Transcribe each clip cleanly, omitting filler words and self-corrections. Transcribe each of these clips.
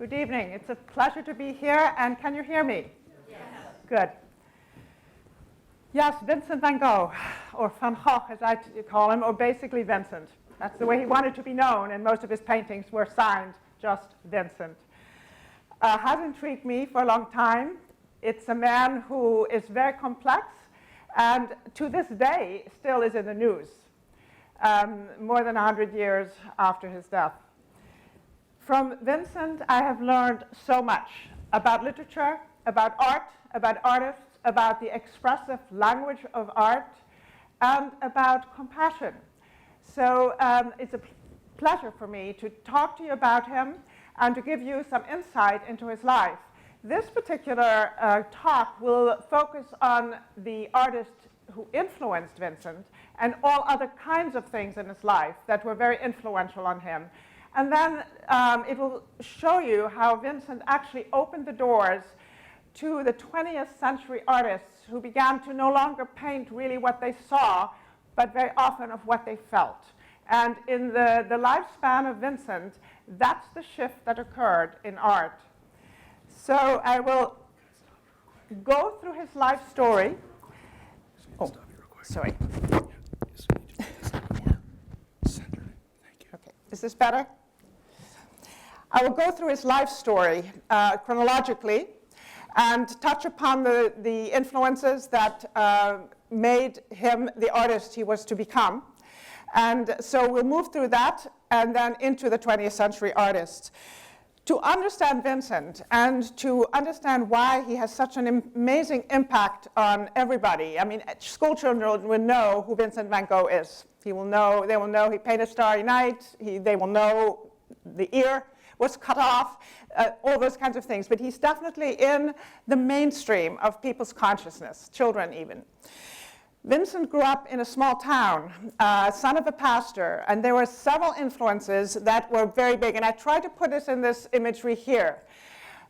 Good evening. It's a pleasure to be here, and can you hear me? Yes. Good. Yes, Vincent Van Gogh, or Van Gogh as I call him, or basically Vincent. That's the way he wanted to be known, and most of his paintings were signed just Vincent. Has intrigued me for a long time. It's a man who is very complex, and to this day still is in the news, more than 100 years after his death. From Vincent, I have learned so much about literature, about art, about artists, about the expressive language of art, and about compassion. So it's a pleasure for me to talk to you about him and to give you some insight into his life. This particular talk will focus on the artist who influenced Vincent and all other kinds of things in his life that were very influential on him. And then it will show you how Vincent actually opened the doors to the 20th century artists who began to no longer paint really what they saw, but very often of what they felt. And in the lifespan of Vincent, that's the shift that occurred in art. So I will go through his life story. Oh, sorry. Okay. Is this better? I will go through his life story chronologically and touch upon the influences that made him the artist he was to become. And so we'll move through that and then into the 20th century artists. To understand Vincent and to understand why he has such an amazing impact on everybody. I mean, school children will know who Vincent Van Gogh is. They will know he painted Starry Night. They will know the ear was cut off, all those kinds of things. But he's definitely in the mainstream of people's consciousness, children even. Vincent grew up in a small town, son of a pastor, and there were several influences that were very big. And I tried to put this in this imagery here.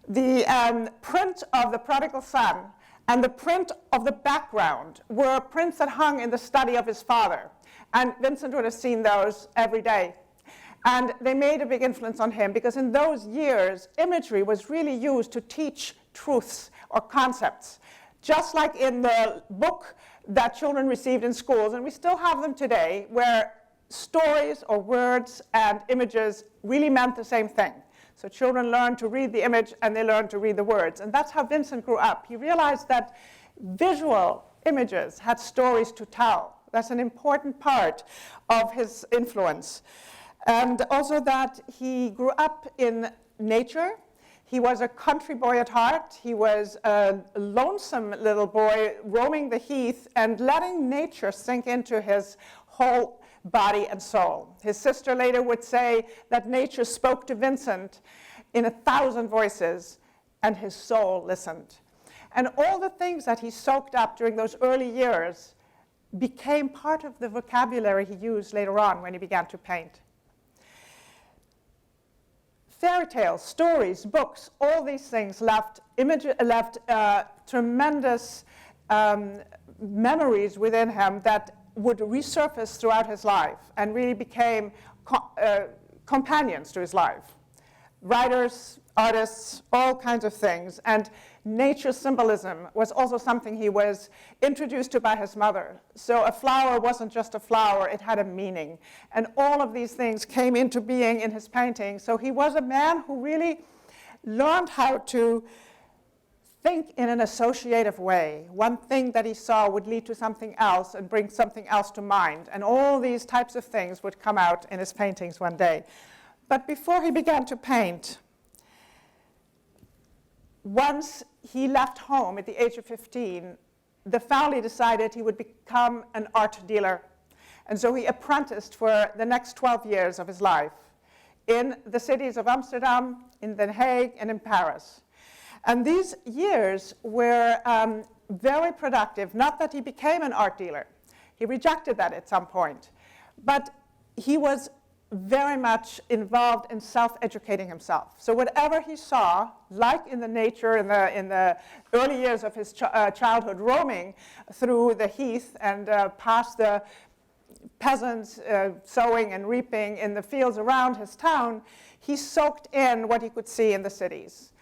The print of the prodigal son and the print of the background were prints that hung in the study of his father. And Vincent would have seen those every day. And they made a big influence on him because in those years, imagery was really used to teach truths or concepts. Just like in the book that children received in schools, and we still have them today, where stories or words and images really meant the same thing. So children learned to read the image and they learned to read the words. And that's how Vincent grew up. He realized that visual images had stories to tell. That's an important part of his influence. And also that he grew up in nature. He was a country boy at heart. He was a lonesome little boy roaming the heath and letting nature sink into his whole body and soul. His sister later would say that nature spoke to Vincent in 1,000 voices, and his soul listened. And all the things that he soaked up during those early years became part of the vocabulary he used later on when he began to paint. Fairy tales, stories, books, all these things left tremendous memories within him that would resurface throughout his life and really became companions to his life. Writers, artists, all kinds of things. And nature symbolism was also something he was introduced to by his mother. So a flower wasn't just a flower, it had a meaning. And all of these things came into being in his painting. So he was a man who really learned how to think in an associative way. One thing that he saw would lead to something else and bring something else to mind. And all these types of things would come out in his paintings one day. But before he began to paint, once he left home at the age of 15, the family decided he would become an art dealer. And so he apprenticed for the next 12 years of his life in the cities of Amsterdam, in Den Haag, and in Paris. And these years were very productive. Not that he became an art dealer. He rejected that at some point. But he was very much involved in self-educating himself. So whatever he saw, like in the nature in the early years of his childhood, roaming through the heath and past the peasants sowing and reaping in the fields around his town, he soaked in what he could see in the cities.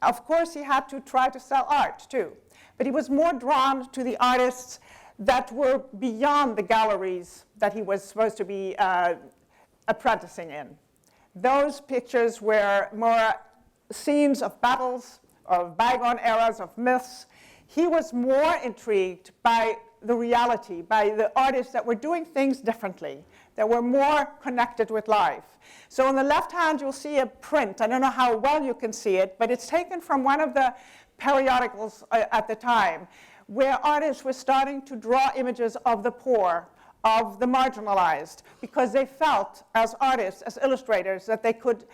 Of course, he had to try to sell art too, but he was more drawn to the artists that were beyond the galleries that he was supposed to be apprenticing in. Those pictures were more scenes of battles, of bygone eras, of myths. He was more intrigued by the reality, by the artists that were doing things differently, that were more connected with life. So on the left hand, you'll see a print. I don't know how well you can see it, but it's taken from one of the periodicals at the time, where artists were starting to draw images of the poor, of the marginalized, because they felt, as artists, as illustrators, that they could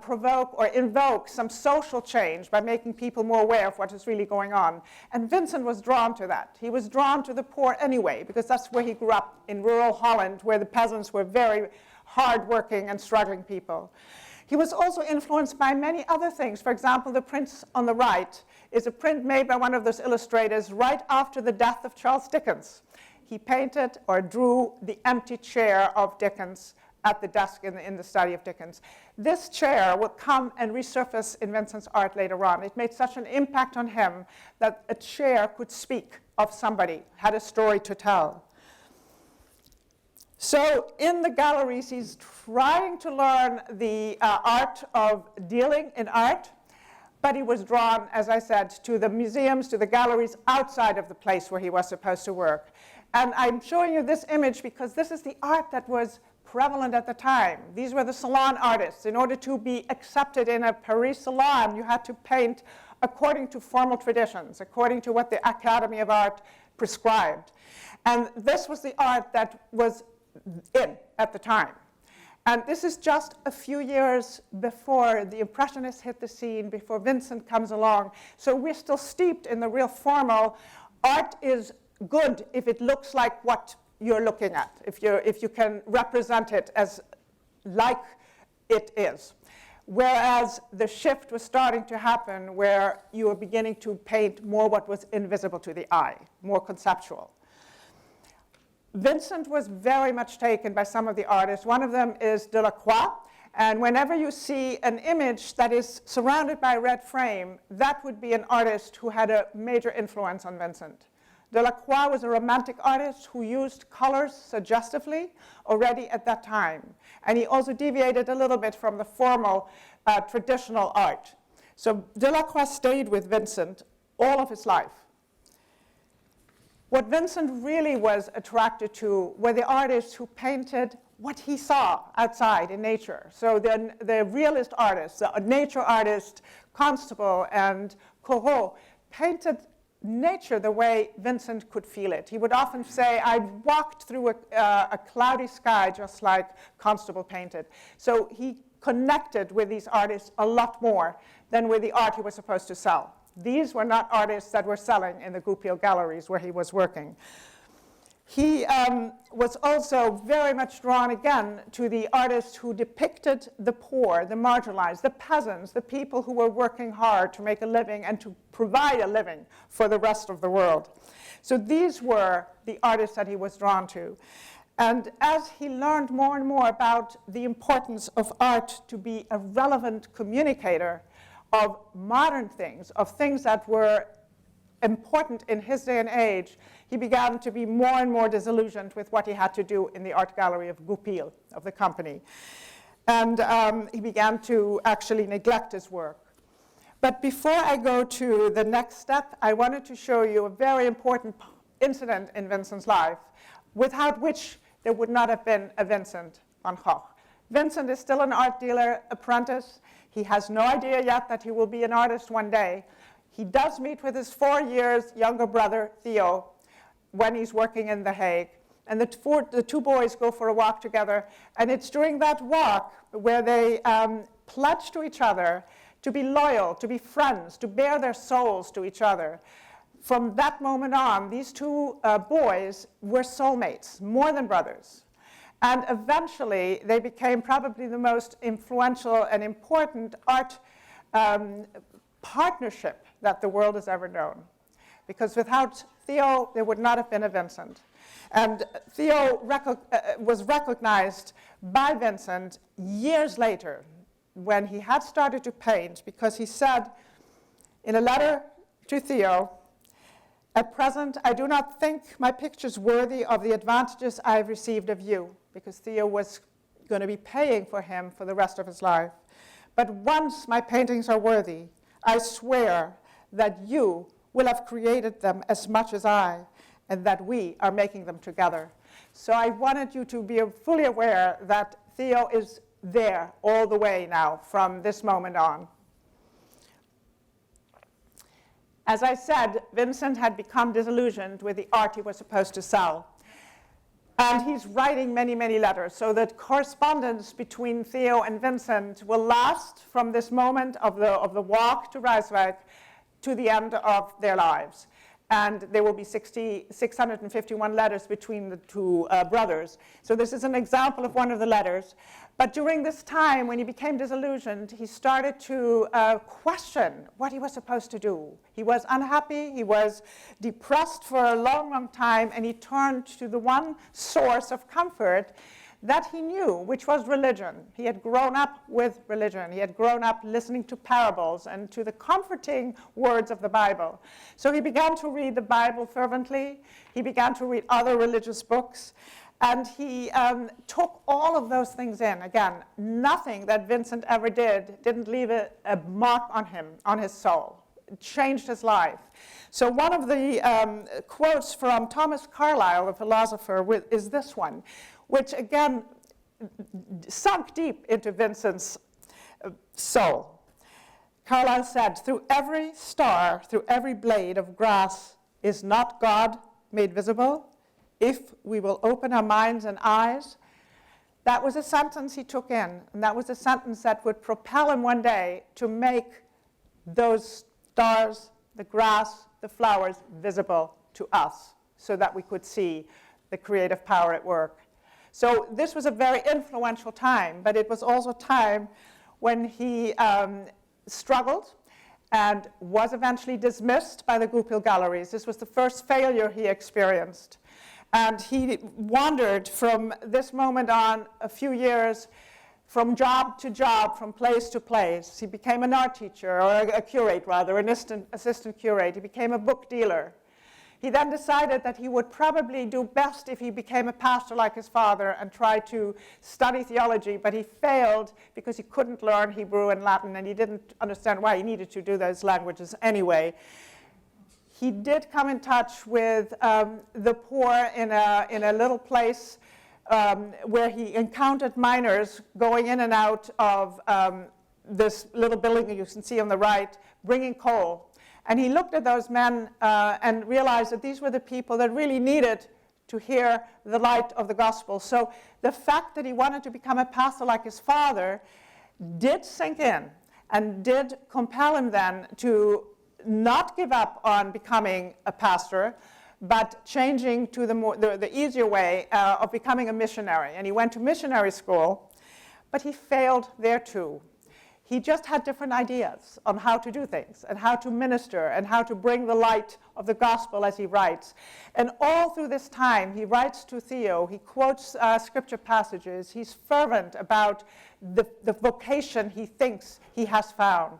provoke or invoke some social change by making people more aware of what is really going on. And Vincent was drawn to that. He was drawn to the poor anyway, because that's where he grew up, in rural Holland, where the peasants were very hardworking and struggling people. He was also influenced by many other things. For example, the print on the right is a print made by one of those illustrators right after the death of Charles Dickens. He painted or drew the empty chair of Dickens at the desk in the study of Dickens. This chair would come and resurface in Vincent's art later on. It made such an impact on him that a chair could speak of somebody, had a story to tell. So in the galleries, he's trying to learn the art of dealing in art, but he was drawn, as I said, to the museums, to the galleries outside of the place where he was supposed to work. And I'm showing you this image because this is the art that was prevalent at the time. These were the salon artists. In order to be accepted in a Paris salon, you had to paint according to formal traditions, according to what the Academy of Art prescribed. And this was the art that was in at the time. And this is just a few years before the Impressionists hit the scene, before Vincent comes along. So we're still steeped in the real formal. Art is good if it looks like what you're looking at, if you can represent it as like it is. Whereas the shift was starting to happen where you were beginning to paint more what was invisible to the eye, more conceptual. Vincent was very much taken by some of the artists. One of them is Delacroix. And whenever you see an image that is surrounded by a red frame, that would be an artist who had a major influence on Vincent. Delacroix was a romantic artist who used colors suggestively already at that time. And he also deviated a little bit from the formal traditional art. So Delacroix stayed with Vincent all of his life. What Vincent really was attracted to were the artists who painted what he saw outside in nature. So the realist artists, the nature artist, Constable and Corot, painted nature the way Vincent could feel it. He would often say, I walked through a cloudy sky just like Constable painted. So he connected with these artists a lot more than with the art he was supposed to sell. These were not artists that were selling in the Goupil galleries where he was working. He was also very much drawn again to the artists who depicted the poor, the marginalized, the peasants, the people who were working hard to make a living and to provide a living for the rest of the world. So these were the artists that he was drawn to. And as he learned more and more about the importance of art to be a relevant communicator of modern things, of things that were important in his day and age, he began to be more and more disillusioned with what he had to do in the art gallery of Goupil, of the company. And he began to actually neglect his work. But before I go to the next step, I wanted to show you a very important incident in Vincent's life, without which there would not have been a Vincent Van Gogh. Vincent is still an art dealer apprentice. He has no idea yet that he will be an artist one day. He does meet with his 4 years younger brother, Theo, when he's working in The Hague. And the two boys go for a walk together. And it's during that walk where they pledge to each other to be loyal, to be friends, to bare their souls to each other. From that moment on, these two boys were soulmates, more than brothers. And eventually, they became probably the most influential and important art partnership that the world has ever known. Because without Theo, there would not have been a Vincent. And Theo was recognized by Vincent years later when he had started to paint, because he said in a letter to Theo, "At present, I do not think my pictures worthy of the advantages I have received of you," because Theo was going to be paying for him for the rest of his life. "But once my paintings are worthy, I swear that you will have created them as much as I, and that we are making them together." So I wanted you to be fully aware that Theo is there all the way now from this moment on. As I said, Vincent had become disillusioned with the art he was supposed to sell. And he's writing many, many letters, so that correspondence between Theo and Vincent will last from this moment of the walk to Rijswijk to the end of their lives. And there will be 651 letters between the two brothers. So this is an example of one of the letters. But during this time, when he became disillusioned, he started to question what he was supposed to do. He was unhappy, he was depressed for a long, long time, and he turned to the one source of comfort that he knew, which was religion. He had grown up with religion. He had grown up listening to parables and to the comforting words of the Bible. So he began to read the Bible fervently. He began to read other religious books. And he took all of those things in. Again, nothing that Vincent ever didn't leave a mark on him, on his soul. It changed his life. So one of the quotes from Thomas Carlyle, the philosopher, is this one, which again sunk deep into Vincent's soul. Carlyle said, "Through every star, through every blade of grass, is not God made visible? If we will open our minds and eyes." That was a sentence he took in, and that was a sentence that would propel him one day to make those stars, the grass, the flowers visible to us, so that we could see the creative power at work. So this was a very influential time, but it was also a time when he struggled and was eventually dismissed by the Goupil galleries. This was the first failure he experienced. And he wandered from this moment on a few years from job to job, from place to place. He became an art teacher, or a curate rather, an assistant curate. He became a book dealer. He then decided that he would probably do best if he became a pastor like his father and tried to study theology, but he failed because he couldn't learn Hebrew and Latin, and he didn't understand why he needed to do those languages anyway. He did come in touch with the poor in a little place where he encountered miners going in and out of this little building that you can see on the right, bringing coal. And he looked at those men and realized that these were the people that really needed to hear the light of the gospel. So the fact that he wanted to become a pastor like his father did sink in and did compel him then to not give up on becoming a pastor, but changing to the easier way of becoming a missionary. And he went to missionary school, but he failed there too. He just had different ideas on how to do things and how to minister and how to bring the light of the gospel as he writes. And all through this time, he writes to Theo, he quotes scripture passages, he's fervent about the vocation he thinks he has found.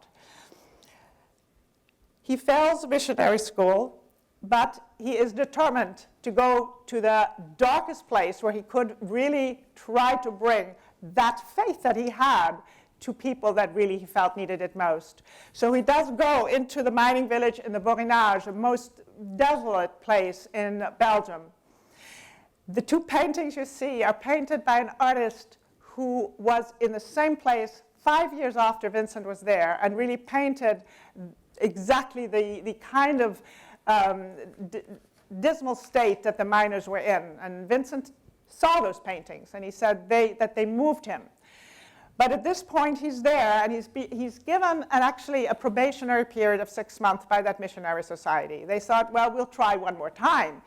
He fails missionary school, but he is determined to go to the darkest place where he could really try to bring that faith that he had to people that really he felt needed it most. So he does go into the mining village in the Borinage, a most desolate place in Belgium. The two paintings you see are painted by an artist who was in the same place 5 years after Vincent was there and really painted exactly the kind of dismal state that the miners were in. And Vincent saw those paintings, and he said that they moved him. But at this point, he's there, and he's given actually a probationary period of 6 months by that missionary society. They thought, well, we'll try one more time.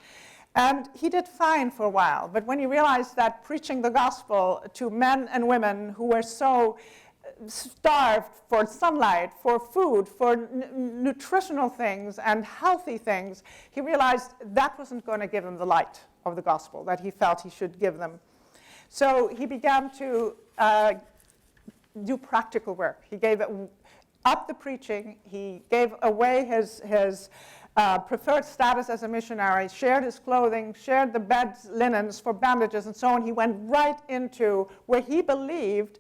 And he did fine for a while. But when he realized that preaching the gospel to men and women who were so starved for sunlight, for food, for nutritional things and healthy things, he realized that wasn't going to give him the light of the gospel that he felt he should give them. So he began to do practical work. He gave up the preaching. He gave away his preferred status as a missionary, shared his clothing, shared the bed's linens for bandages and so on. He went right into where he believed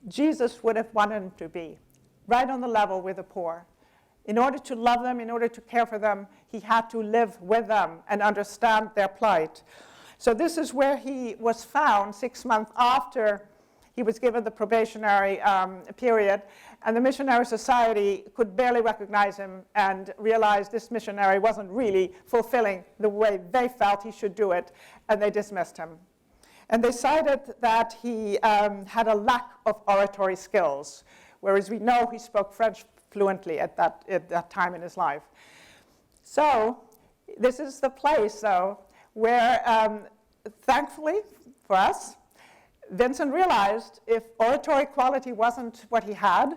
Jesus would have wanted him to be, right on the level with the poor. In order to love them, in order to care for them, he had to live with them and understand their plight. So this is where he was found 6 months after he was given the probationary period, and the missionary society could barely recognize him and realized this missionary wasn't really fulfilling the way they felt he should do it, and they dismissed him. And they cited that he had a lack of oratory skills, whereas we know he spoke French fluently at that time in his life. So this is the place, though, where thankfully for us, Vincent realized if oratory quality wasn't what he had,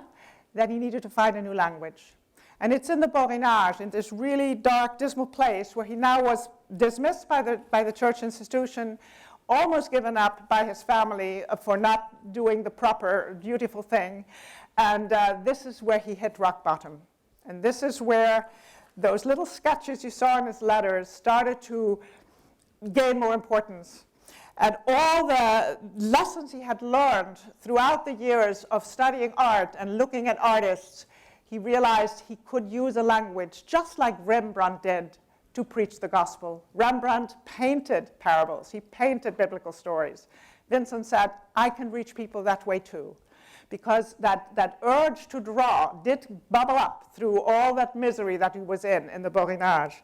then he needed to find a new language. And it's in the Borinage, in this really dark, dismal place where he now was dismissed by the church institution, almost given up by his family for not doing the proper, beautiful thing. And this is where he hit rock bottom. And this is where those little sketches you saw in his letters started to gain more importance. And all the lessons he had learned throughout the years of studying art and looking at artists, he realized he could use a language just like Rembrandt did to preach the gospel. Rembrandt painted parables. He painted biblical stories. Vincent said, I can reach people that way too. Because that urge to draw did bubble up through all that misery that he was in the Borinage.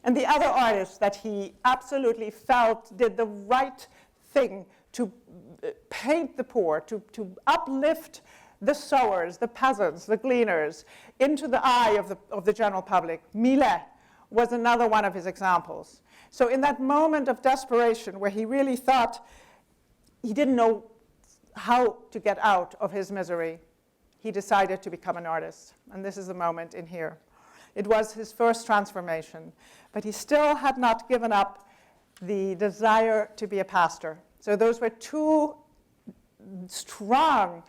And the other artists that he absolutely felt did the right thing to paint the poor, to uplift the sowers, the peasants, the gleaners, into the eye of the general public. Millet was another one of his examples. So in that moment of desperation where he really thought he didn't know how to get out of his misery, he decided to become an artist. And this is the moment in here. It was his first transformation, but he still had not given up the desire to be a pastor. So those were two strong,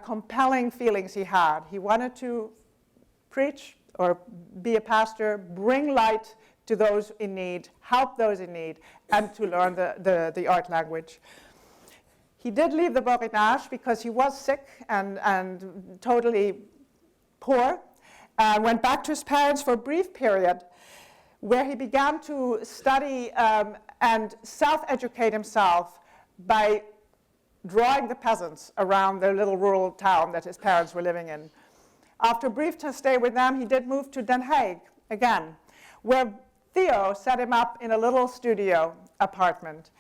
compelling feelings he had. He wanted to preach or be a pastor, bring light to those in need, help those in need, and to learn the art language. He did leave the Borinage because he was sick and totally poor. Went back to his parents for a brief period where he began to study and self-educate himself by drawing the peasants around the little rural town that his parents were living in. After a brief stay with them, he did move to Den Haag again, where Theo set him up in a little studio apartment.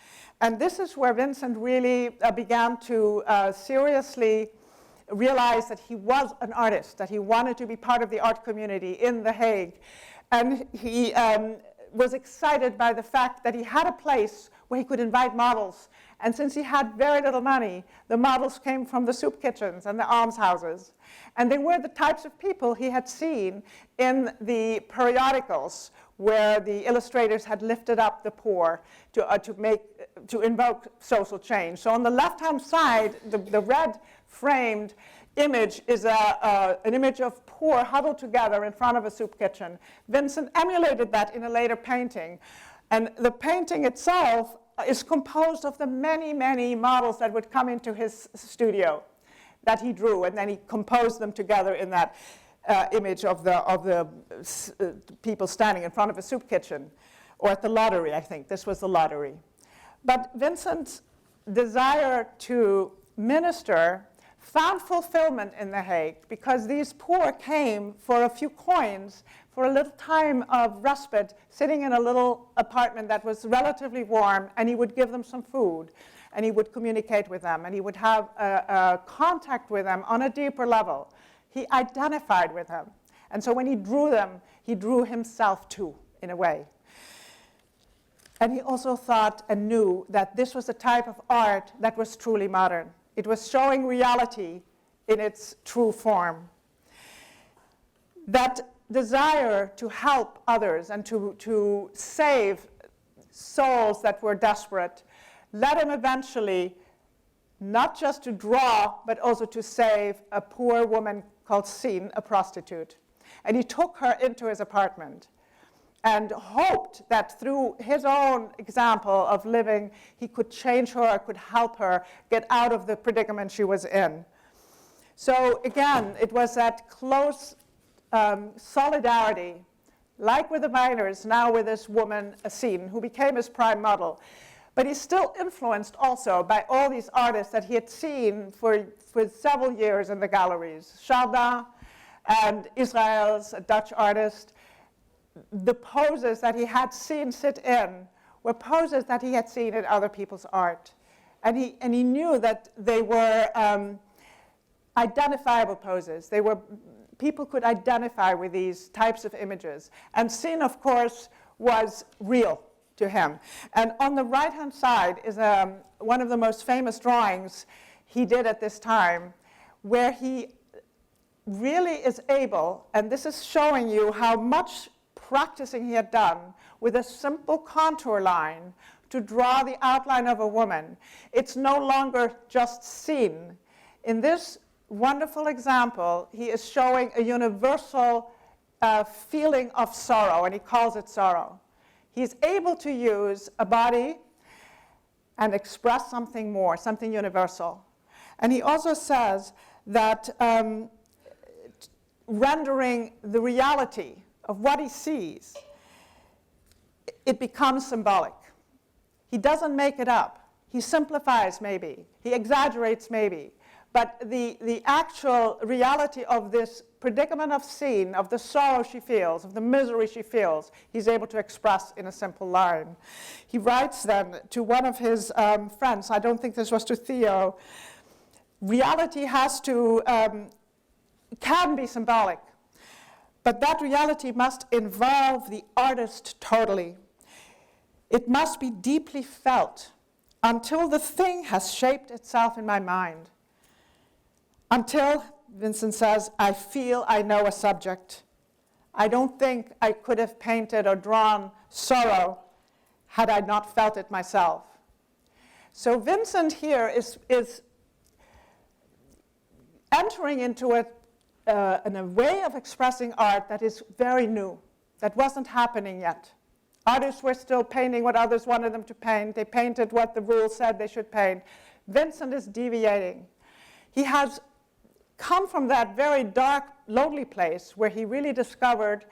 And this is where Vincent really began to seriously realized that he was an artist, that he wanted to be part of the art community in The Hague. And he was excited by the fact that he had a place where he could invite models. And since he had very little money, the models came from the soup kitchens and the almshouses. And they were the types of people he had seen in the periodicals where the illustrators had lifted up the poor to invoke social change. So on the left-hand side, the red framed image is an image of poor huddled together in front of a soup kitchen. Vincent emulated that in a later painting. And the painting itself is composed of the many, many models that would come into his studio that he drew, and then he composed them together in that image of the people standing in front of a soup kitchen, or at the lottery, I think. This was the lottery. But Vincent's desire to minister found fulfillment in The Hague because these poor came for a few coins, for a little time of respite, sitting in a little apartment that was relatively warm, and he would give them some food, and he would communicate with them, and he would have a contact with them on a deeper level. He identified with them. And so when he drew them, he drew himself too, in a way. And he also thought and knew that this was a type of art that was truly modern. It was showing reality in its true form. That desire to help others and to save souls that were desperate led him eventually not just to draw, but also to save a poor woman called Sin, a prostitute. And he took her into his apartment and hoped that through his own example of living, he could change her, could help her get out of the predicament she was in. So again, it was that close solidarity, like with the miners, now with this woman, Sin, who became his prime model. But he's still influenced also by all these artists that he had seen for several years in the galleries. Chardin and Israels, a Dutch artist. The poses that he had seen sit in were poses that he had seen in other people's art. And he knew that they were identifiable poses. People could identify with these types of images. And Sin, of course, was real to him. And on the right-hand side is one of the most famous drawings he did at this time, where he really is able, and this is showing you how much practicing he had done with a simple contour line to draw the outline of a woman. It's no longer just seen. In this wonderful example, he is showing a universal feeling of sorrow, and he calls it sorrow. He's able to use a body and express something more, something universal. And he also says that rendering the reality of what he sees, it becomes symbolic. He doesn't make it up. He simplifies maybe. He exaggerates maybe. But the actual reality of this predicament of Sin, of the sorrow she feels, of the misery she feels, he's able to express in a simple line. He writes then to one of his friends, I don't think this was to Theo, reality has to, can be symbolic, but that reality must involve the artist totally. It must be deeply felt until the thing has shaped itself in my mind. Until, Vincent says, I feel I know a subject. I don't think I could have painted or drawn sorrow had I not felt it myself. So Vincent here is entering into a way of expressing art that is very new, that wasn't happening yet. Artists were still painting what others wanted them to paint. They painted what the rules said they should paint. Vincent is deviating. He has come from that very dark, lonely place where he really discovered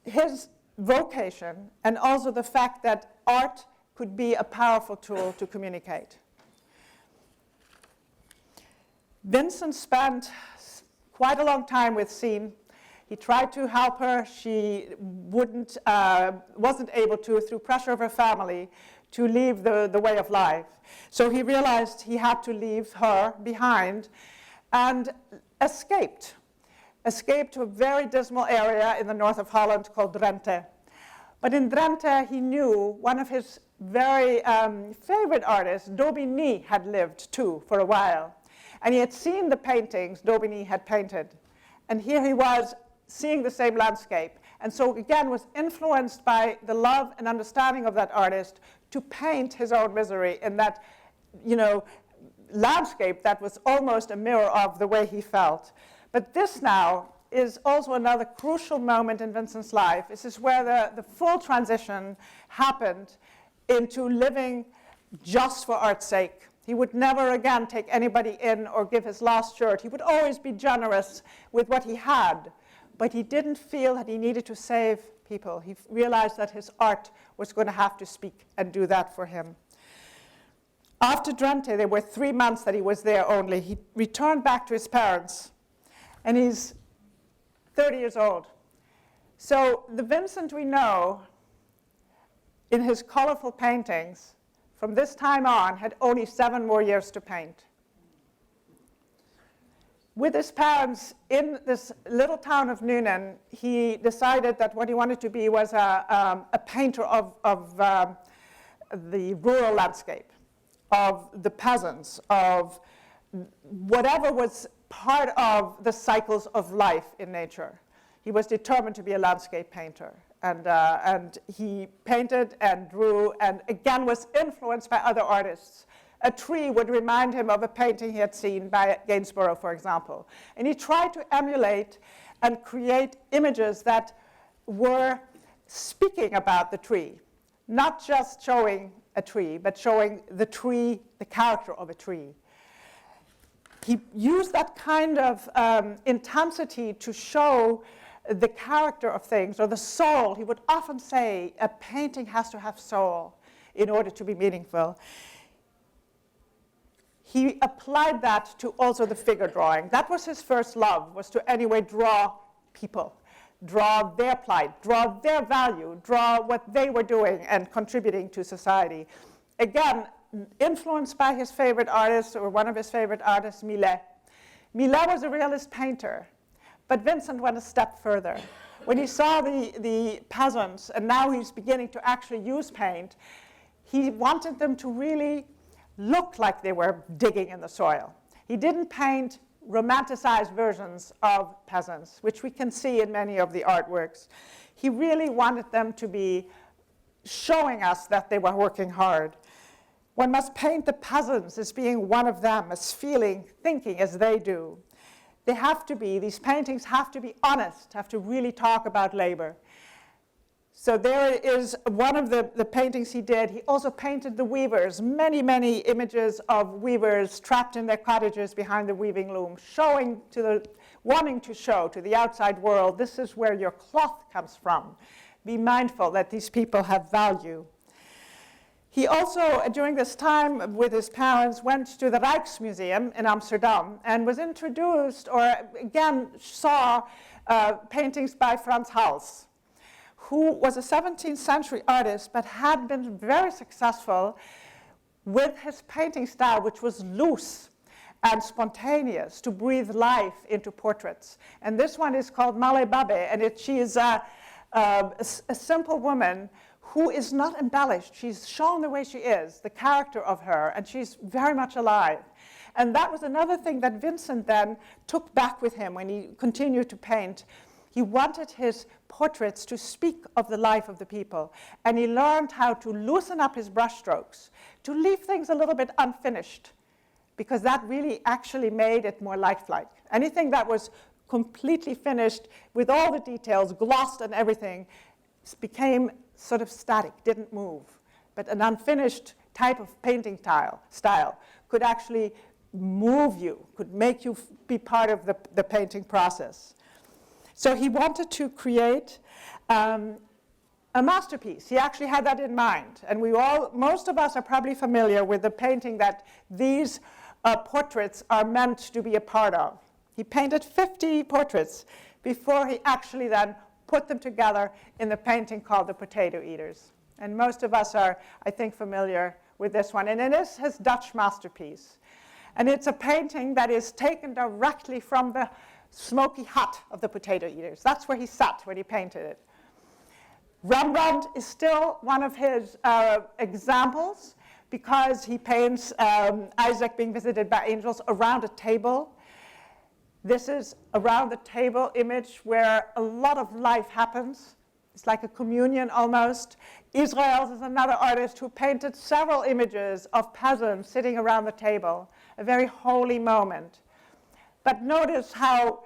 his vocation and also the fact that art could be a powerful tool to communicate. Vincent spent quite a long time with Sin. He tried to help her. She wasn't able to, through pressure of her family, to leave the way of life. So he realized he had to leave her behind and escaped to a very dismal area in the north of Holland called Drenthe. But in Drenthe, he knew one of his very favorite artists, Daubigny, had lived too for a while. And he had seen the paintings Daubigny had painted. And here he was seeing the same landscape. And so again was influenced by the love and understanding of that artist to paint his own misery in that, landscape that was almost a mirror of the way he felt. But this now is also another crucial moment in Vincent's life. This is where the full transition happened into living just for art's sake. He would never again take anybody in or give his last shirt. He would always be generous with what he had, but he didn't feel that he needed to save people. He realized that his art was going to have to speak and do that for him. After Drenthe, there were 3 months that he was there only. He returned back to his parents, and he's 30 years old. So the Vincent we know in his colorful paintings from this time on had only 7 more years to paint. With his parents in this little town of Nuenen, he decided that what he wanted to be was a painter of the rural landscape, of the peasants, of whatever was part of the cycles of life in nature. He was determined to be a landscape painter. And he painted and drew and again was influenced by other artists. A tree would remind him of a painting he had seen by Gainsborough, for example. And he tried to emulate and create images that were speaking about the tree, not just showing a tree, but showing the tree, the character of a tree. He used that kind of intensity to show the character of things, or the soul. He would often say a painting has to have soul in order to be meaningful. He applied that to also the figure drawing. That was his first love, was to anyway draw people, draw their plight, draw their value, draw what they were doing and contributing to society. Again, influenced by his favorite artist, or one of his favorite artists, Millet. Millet was a realist painter, but Vincent went a step further. When he saw the peasants, and now he's beginning to actually use paint, he wanted them to really look like they were digging in the soil. He didn't paint romanticized versions of peasants, which we can see in many of the artworks. He really wanted them to be showing us that they were working hard. One must paint the peasants as being one of them, as feeling, thinking as they do. They have to be, these paintings have to be honest, have to really talk about labor. So there is one of the paintings he did. He also painted the weavers, many, many images of weavers trapped in their cottages behind the weaving loom, wanting to show to the outside world, this is where your cloth comes from. Be mindful that these people have value. He also, during this time with his parents, went to the Rijksmuseum in Amsterdam and was introduced, or again saw paintings by Frans Hals, who was a 17th century artist but had been very successful with his painting style, which was loose and spontaneous, to breathe life into portraits. And this one is called Male Babe, and she is a simple woman who is not embellished. She's shown the way she is, the character of her, and she's very much alive. And that was another thing that Vincent then took back with him when he continued to paint. He wanted his portraits to speak of the life of the people, and he learned how to loosen up his brushstrokes, to leave things a little bit unfinished, because that really actually made it more lifelike. Anything that was completely finished with all the details, glossed and everything, became sort of static, didn't move. But an unfinished type of painting style could actually move you, could make you be part of the painting process. So he wanted to create a masterpiece. He actually had that in mind. And most of us are probably familiar with the painting that these portraits are meant to be a part of. He painted 50 portraits before he actually then put them together in the painting called The Potato Eaters. And most of us are, I think, familiar with this one. And it is his Dutch masterpiece. And it's a painting that is taken directly from the smoky hut of the potato eaters. That's where he sat when he painted it. Rembrandt is still one of his examples, because he paints Isaac being visited by angels around a table. This is around the table image where a lot of life happens. It's like a communion almost. Israels is another artist who painted several images of peasants sitting around the table, a very holy moment. But notice how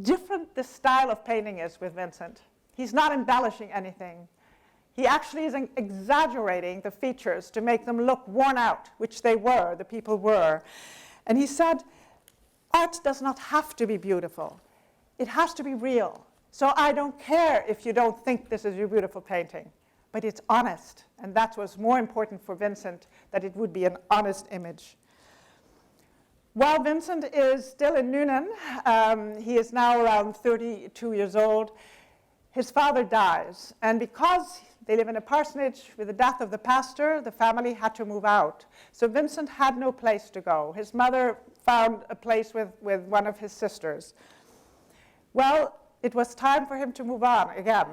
different the style of painting is with Vincent. He's not embellishing anything. He actually is exaggerating the features to make them look worn out, which they were, the people were. And he said, art does not have to be beautiful. It has to be real. So I don't care if you don't think this is your beautiful painting, but it's honest. And that was more important for Vincent, that it would be an honest image. While Vincent is still in Nuenen, he is now around 32 years old, his father dies. And because they live in a parsonage, with the death of the pastor, the family had to move out. So Vincent had no place to go. His mother found a place with one of his sisters. Well, it was time for him to move on again.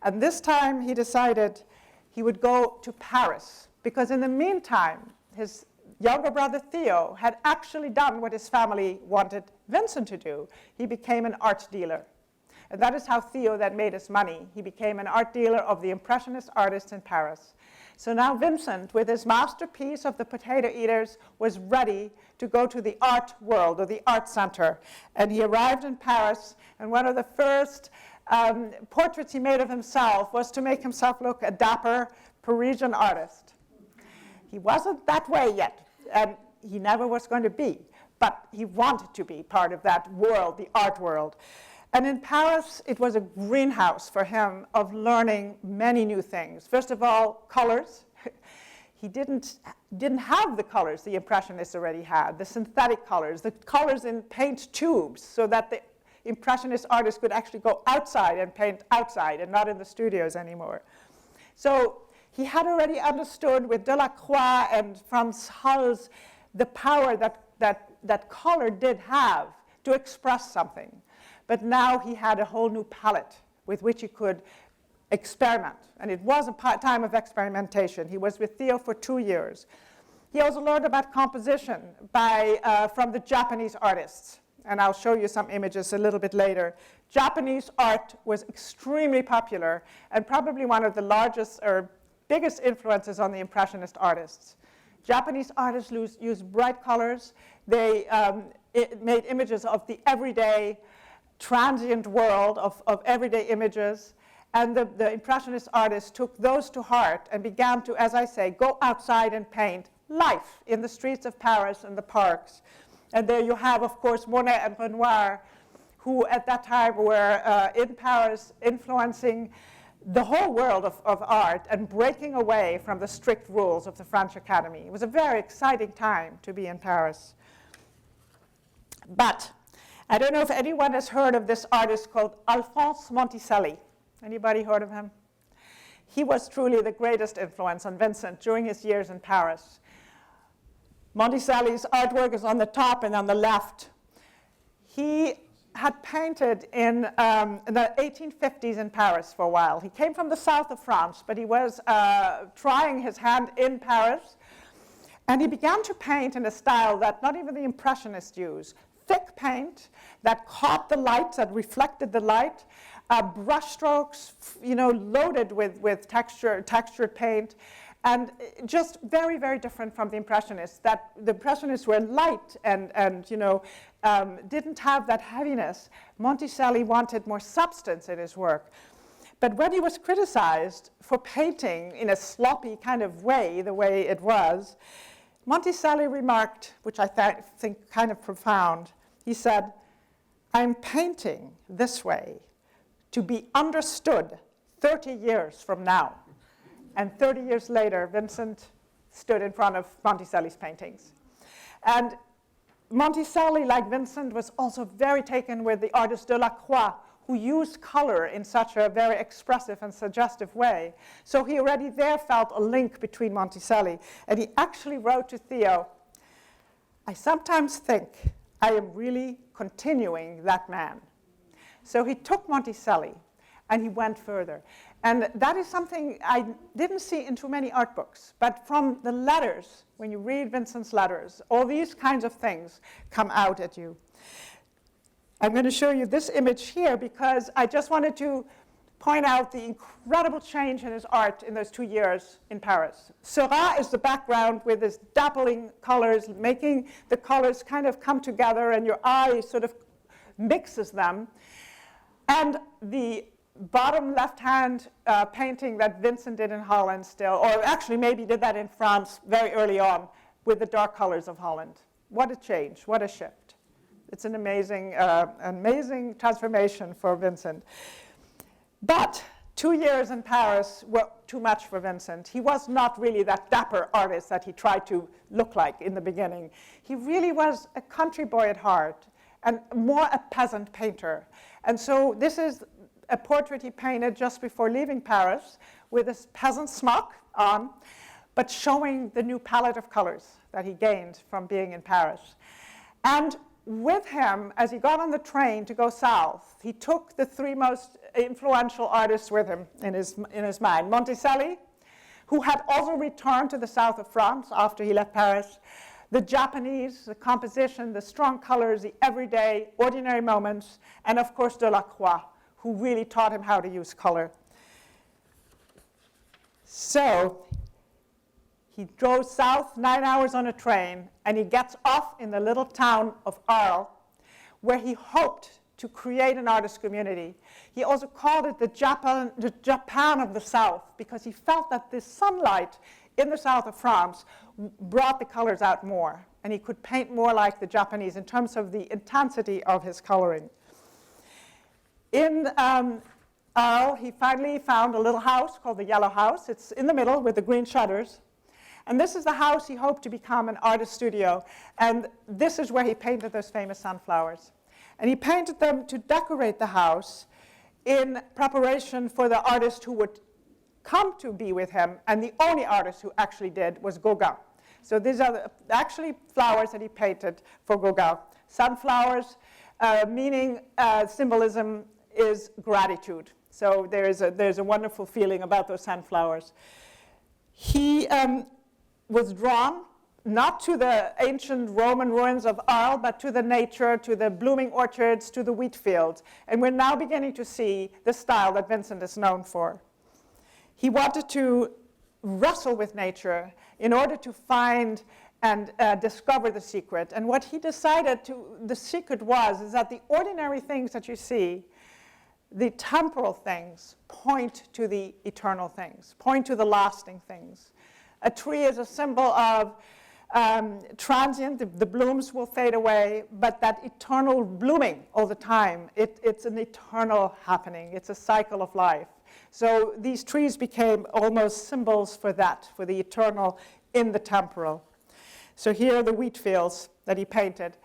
And this time he decided he would go to Paris, because in the meantime, his younger brother Theo had actually done what his family wanted Vincent to do. He became an art dealer. And that is how Theo then made his money. He became an art dealer of the Impressionist artists in Paris. So now Vincent, with his masterpiece of the Potato Eaters, was ready to go to the art world, or the art center. And he arrived in Paris, and one of the first portraits he made of himself was to make himself look a dapper Parisian artist. He wasn't that way yet, and he never was going to be, but he wanted to be part of that world, the art world. And in Paris, it was a greenhouse for him of learning many new things. First of all, colors. He didn't have the colors the Impressionists already had, the synthetic colors, the colors in paint tubes, so that the Impressionist artists could actually go outside and paint outside and not in the studios anymore. So he had already understood with Delacroix and Franz Hals the power that color did have to express something. But now he had a whole new palette with which he could experiment. And it was a time of experimentation. He was with Theo for 2 years. He also learned about composition from the Japanese artists. And I'll show you some images a little bit later. Japanese art was extremely popular and probably one of the largest or biggest influences on the Impressionist artists. Japanese artists used bright colors. They made images of the everyday, transient world of everyday images. And the Impressionist artists took those to heart and began to, as I say, go outside and paint life in the streets of Paris and the parks. And there you have, of course, Monet and Renoir, who at that time were in Paris influencing the whole world of art and breaking away from the strict rules of the French Academy. It was a very exciting time to be in Paris. But I don't know if anyone has heard of this artist called Alphonse Monte Sally. Anybody heard of him? He was truly the greatest influence on Vincent during his years in Paris. Monte Sally's artwork is on the top and on the left. He had painted in the 1850s in Paris for a while. He came from the south of France, but he was trying his hand in Paris. And he began to paint in a style that not even the Impressionists use. Thick paint that caught the light, that reflected the light, brush strokes, loaded with textured paint, and just very, very different from the Impressionists. That the Impressionists were light and didn't have that heaviness. Monte Sally wanted more substance in his work. But when he was criticized for painting in a sloppy kind of way, the way it was, Monte Sally remarked, which I think kind of profound, he said, "I'm painting this way to be understood 30 years from now." And 30 years later, Vincent stood in front of Monte Sally's paintings. And Monte Sally, like Vincent, was also very taken with the artist Delacroix, who used color in such a very expressive and suggestive way. So he already there felt a link between Monte Sally. And he actually wrote to Theo, "I sometimes think I am really continuing that man." So he took Monte Sally and he went further. And that is something I didn't see in too many art books. But from the letters, when you read Vincent's letters, all these kinds of things come out at you. I'm going to show you this image here because I just wanted to point out the incredible change in his art in those 2 years in Paris. Seurat is the background with his dappling colors, making the colors kind of come together and your eye sort of mixes them. And the bottom left-hand painting that Vincent did in Holland still, or actually maybe did that in France very early on with the dark colors of Holland. What a change, what a shift. It's an amazing transformation for Vincent. But 2 years in Paris were too much for Vincent. He was not really that dapper artist that he tried to look like in the beginning. He really was a country boy at heart and more a peasant painter. And so this is a portrait he painted just before leaving Paris with his peasant smock on, but showing the new palette of colors that he gained from being in Paris. And with him, as he got on the train to go south, he took the 3 most influential artists with him in his mind. Monte Sally, who had also returned to the south of France after he left Paris, the Japanese, the composition, the strong colors, the everyday, ordinary moments, and of course Delacroix, who really taught him how to use color. So he drove south 9 hours on a train, and he gets off in the little town of Arles, where he hoped to create an artist community. He also called it the Japan of the South, because he felt that the sunlight in the south of France brought the colors out more, and he could paint more like the Japanese in terms of the intensity of his coloring. In Arles, he finally found a little house called the Yellow House. It's in the middle with the green shutters. And this is the house he hoped to become an artist studio. And this is where he painted those famous sunflowers. And he painted them to decorate the house in preparation for the artist who would come to be with him. And the only artist who actually did was Gauguin. So these are actually flowers that he painted for Gauguin. Sunflowers, meaning symbolism is gratitude. So there's a wonderful feeling about those sunflowers. He was drawn not to the ancient Roman ruins of Arles, but to the nature, to the blooming orchards, to the wheat fields. And we're now beginning to see the style that Vincent is known for. He wanted to wrestle with nature in order to find and discover the secret. And what he decided the secret is that the ordinary things that you see, the temporal things, point to the eternal things, point to the lasting things. A tree is a symbol of transient, the blooms will fade away, but that eternal blooming all the time, it's an eternal happening. It's a cycle of life. So these trees became almost symbols for that, for the eternal in the temporal. So here are the wheat fields that he painted,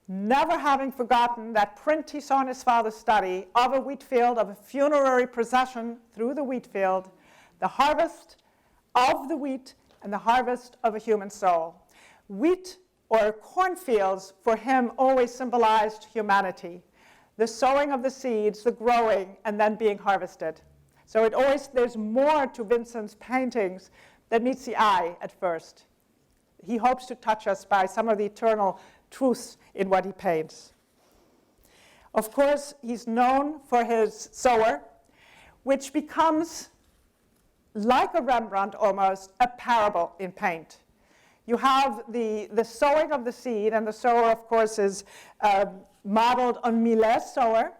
never having forgotten that print he saw in his father's study of a wheat field, of a funerary procession through the wheat field, the harvest of the wheat and the harvest of a human soul. Wheat or cornfields for him always symbolized humanity, the sowing of the seeds, the growing, and then being harvested. So there's more to Vincent's paintings than meets the eye at first. He hopes to touch us by some of the eternal truths in what he paints. Of course, he's known for his sower, which becomes, like a Rembrandt almost, a parable in paint. You have the sowing of the seed, and the sower, of course, is modeled on Millet's sower,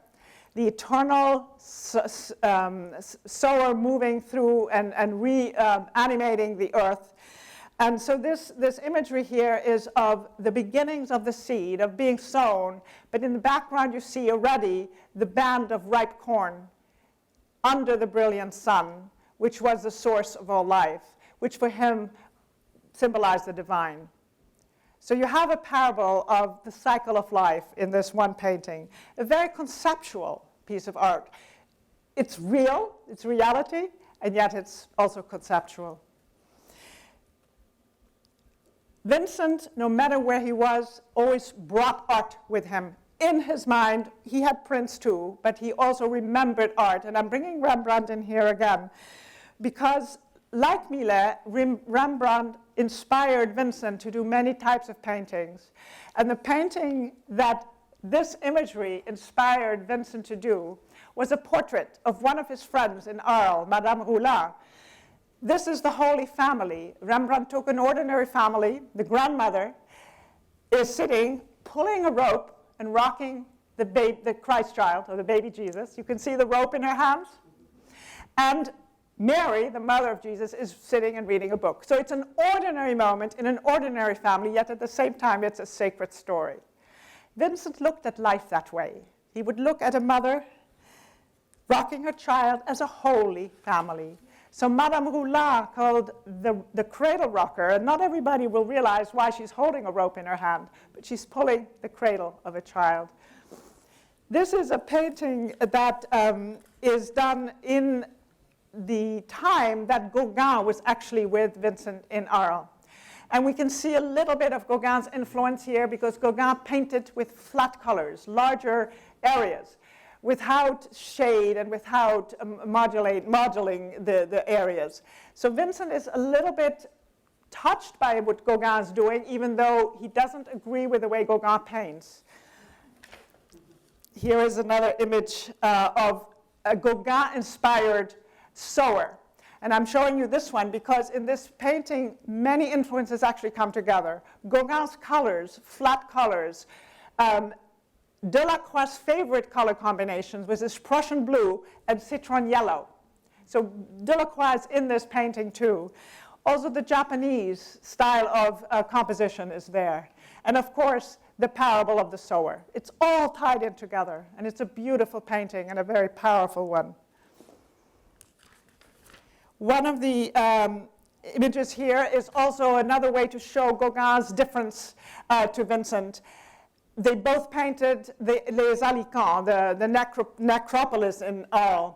the eternal sower moving through and reanimating the earth. And so this imagery here is of the beginnings of the seed, of being sown, but in the background you see already the band of ripe corn under the brilliant sun, which was the source of all life, which for him symbolized the divine. So you have a parable of the cycle of life in this one painting, a very conceptual piece of art. It's real, it's reality, and yet it's also conceptual. Vincent, no matter where he was, always brought art with him. In his mind, he had prints too, but he also remembered art. And I'm bringing Rembrandt in here again, because like Millet, Rembrandt inspired Vincent to do many types of paintings. And the painting that this imagery inspired Vincent to do was a portrait of one of his friends in Arles, Madame Roulin. This is the Holy Family. Rembrandt took an ordinary family. The grandmother is sitting, pulling a rope and rocking the Christ child, or the baby Jesus. You can see the rope in her hands. And Mary, the mother of Jesus, is sitting and reading a book. So it's an ordinary moment in an ordinary family, yet at the same time it's a sacred story. Vincent looked at life that way. He would look at a mother rocking her child as a holy family. So Madame Roulin called the Cradle Rocker, and not everybody will realize why she's holding a rope in her hand, but she's pulling the cradle of a child. This is a painting that is done in the time that Gauguin was actually with Vincent in Arles. And we can see a little bit of Gauguin's influence here, because Gauguin painted with flat colors, larger areas, without shade and without modeling the areas. So Vincent is a little bit touched by what Gauguin is doing, even though he doesn't agree with the way Gauguin paints. Here is another image of a Gauguin-inspired sewer. And I'm showing you this one because in this painting, many influences actually come together. Gauguin's colors, flat colors, Delacroix's favorite color combinations was this Prussian blue and citron yellow. So Delacroix is in this painting too. Also the Japanese style of composition is there. And of course, the parable of the sower. It's all tied in together, and it's a beautiful painting and a very powerful one. One of the images here is also another way to show Gauguin's difference to Vincent. They both painted Les Alicants, the necropolis in Arles.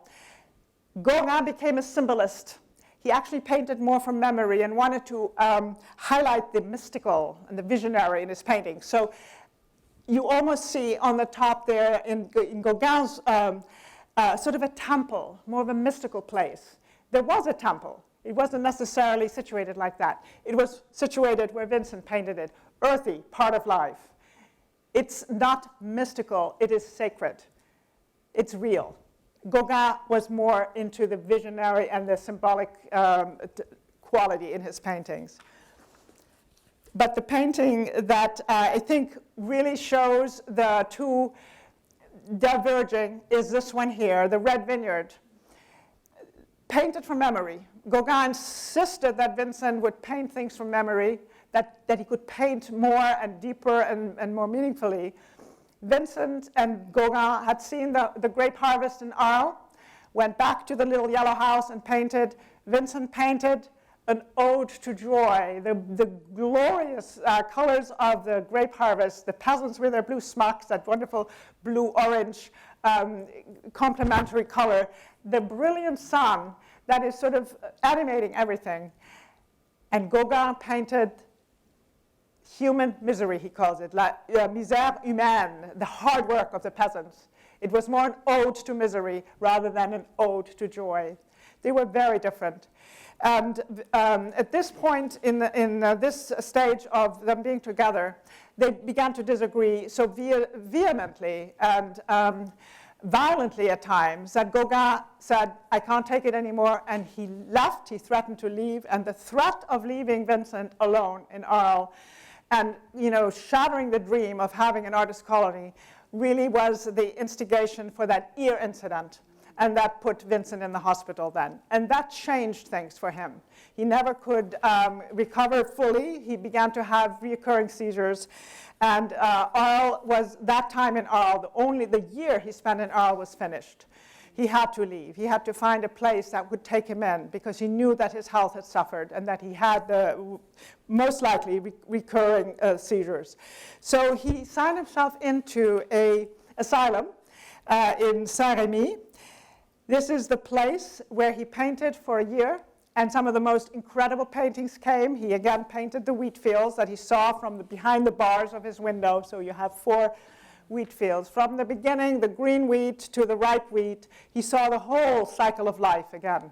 Gauguin became a symbolist. He actually painted more from memory and wanted to highlight the mystical and the visionary in his painting. So you almost see on the top there in Gauguin's sort of a temple, more of a mystical place. There was a temple. It wasn't necessarily situated like that. It was situated where Vincent painted it, earthy, part of life. It's not mystical, it is sacred. It's real. Gauguin was more into the visionary and the symbolic quality in his paintings. But the painting that I think really shows the two diverging is this one here, the Red Vineyard. Painted from memory. Gauguin insisted that Vincent would paint things from memory, that he could paint more and deeper and more meaningfully. Vincent and Gauguin had seen the grape harvest in Arles, went back to the little yellow house and painted. Vincent painted an ode to joy, the glorious colors of the grape harvest, the peasants with their blue smocks, that wonderful blue-orange complementary color, the brilliant sun that is sort of animating everything. And Gauguin painted human misery, he calls it, la misère humaine, the hard work of the peasants. It was more an ode to misery rather than an ode to joy. They were very different. And at this point in this stage of them being together, they began to disagree so vehemently and violently at times that Gauguin said, I can't take it anymore, and he left, he threatened to leave, and the threat of leaving Vincent alone in Arles and shattering the dream of having an artist colony really was the instigation for that ear incident. And that put Vincent in the hospital then. And that changed things for him. He never could recover fully. He began to have recurring seizures. And Arles was, that time in Arles, the year he spent in Arles was finished. He had to leave. He had to find a place that would take him in because he knew that his health had suffered and that he had most likely recurring seizures. So he signed himself into an asylum in Saint-Rémy. This is the place where he painted for a year, and some of the most incredible paintings came. He again painted the wheat fields that he saw from behind the bars of his window. So you have 4 wheat fields. From the beginning, the green wheat to the ripe wheat, he saw the whole cycle of life again.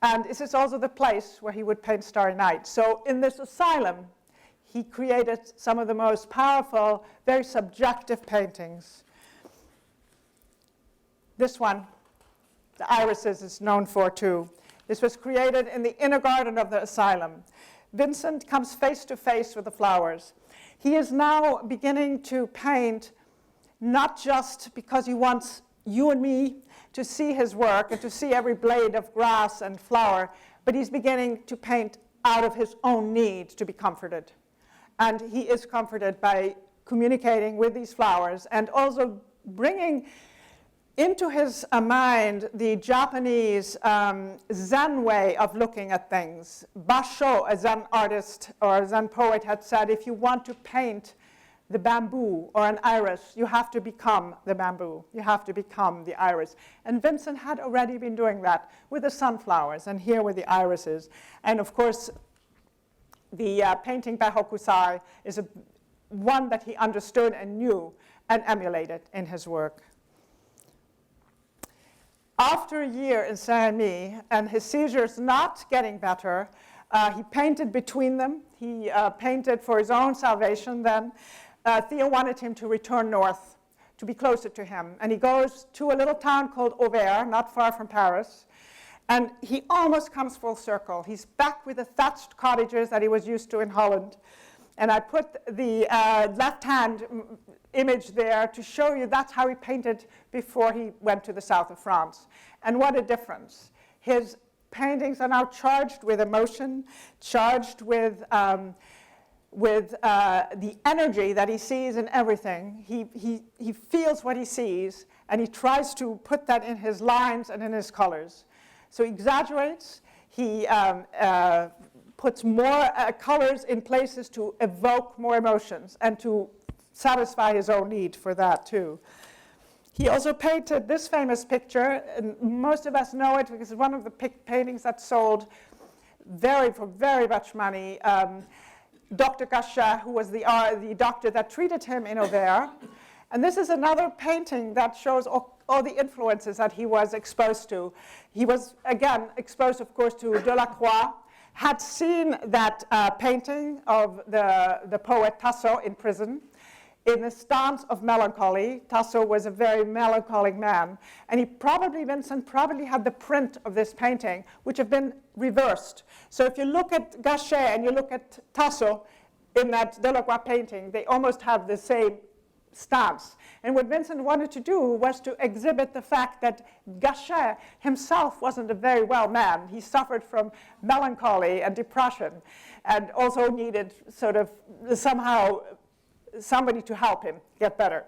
And this is also the place where he would paint Starry Night. So in this asylum, he created some of the most powerful, very subjective paintings. This one, the irises, is known for too. This was created in the inner garden of the asylum. Vincent comes face to face with the flowers. He is now beginning to paint not just because he wants you and me to see his work and to see every blade of grass and flower, but he's beginning to paint out of his own need to be comforted. And he is comforted by communicating with these flowers and also bringing into his mind the Japanese Zen way of looking at things. Basho, a Zen artist or a Zen poet, had said, if you want to paint the bamboo or an iris, you have to become the bamboo. You have to become the iris. And Vincent had already been doing that with the sunflowers, and here with the irises. And of course, the painting by Hokusai is one that he understood and knew and emulated in his work. After a year in Saint-Rémy and his seizures not getting better, He painted between them. He painted for his own salvation then. Theo wanted him to return north, to be closer to him. And he goes to a little town called Auvers, not far from Paris. And he almost comes full circle. He's back with the thatched cottages that he was used to in Holland. And I put the left-hand image there to show you that's how he painted before he went to the south of France. And what a difference. His paintings are now charged with emotion, charged with the energy that he sees in everything. He feels what he sees, and he tries to put that in his lines and in his colors. So he exaggerates, he puts more colors in places to evoke more emotions and to satisfy his own need for that too. He also painted this famous picture, and most of us know it because it's one of the paintings that sold for very much money. Dr. Gachet, who was the doctor that treated him in Auvers. And this is another painting that shows all the influences that he was exposed to. He was, again, exposed, of course, to Delacroix, had seen that painting of the poet Tasso in prison. In the stance of melancholy, Tasso was a very melancholic man, and Vincent probably had the print of this painting, which have been reversed. So if you look at Gachet and you look at Tasso in that Delacroix painting, they almost have the same stance. And what Vincent wanted to do was to exhibit the fact that Gachet himself wasn't a very well man. He suffered from melancholy and depression, and also needed sort of somehow somebody to help him get better.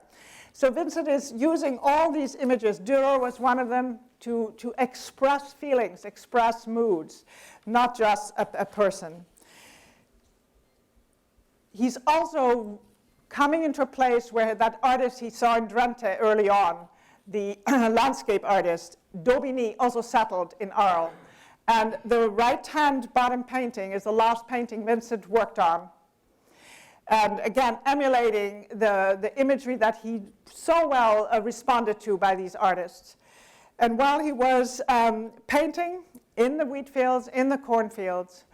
So Vincent is using all these images. Dürer was one of them to express feelings, express moods, not just a person. He's also coming into a place where that artist he saw in Drenthe early on, the landscape artist, Daubigny, also settled in Arles. And the right-hand bottom painting is the last painting Vincent worked on. And again, emulating the imagery that he so well responded to by these artists. And while he was painting in the wheat fields, in the cornfields,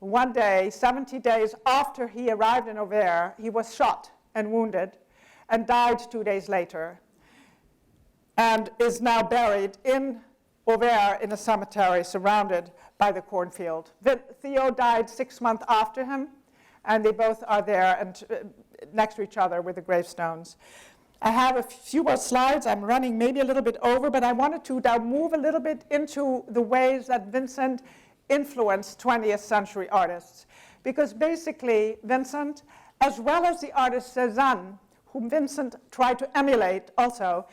one day, 70 days after he arrived in Auvers, he was shot and wounded and died 2 days later, and is now buried in Auvers in a cemetery surrounded by the cornfield. Theo died 6 months after him, and they both are there and next to each other with the gravestones. I have a few more slides. I'm running maybe a little bit over, but I wanted to now move a little bit into the ways that Vincent influenced 20th century artists. Because basically, Vincent, as well as the artist Cézanne, whom Vincent tried to emulate also,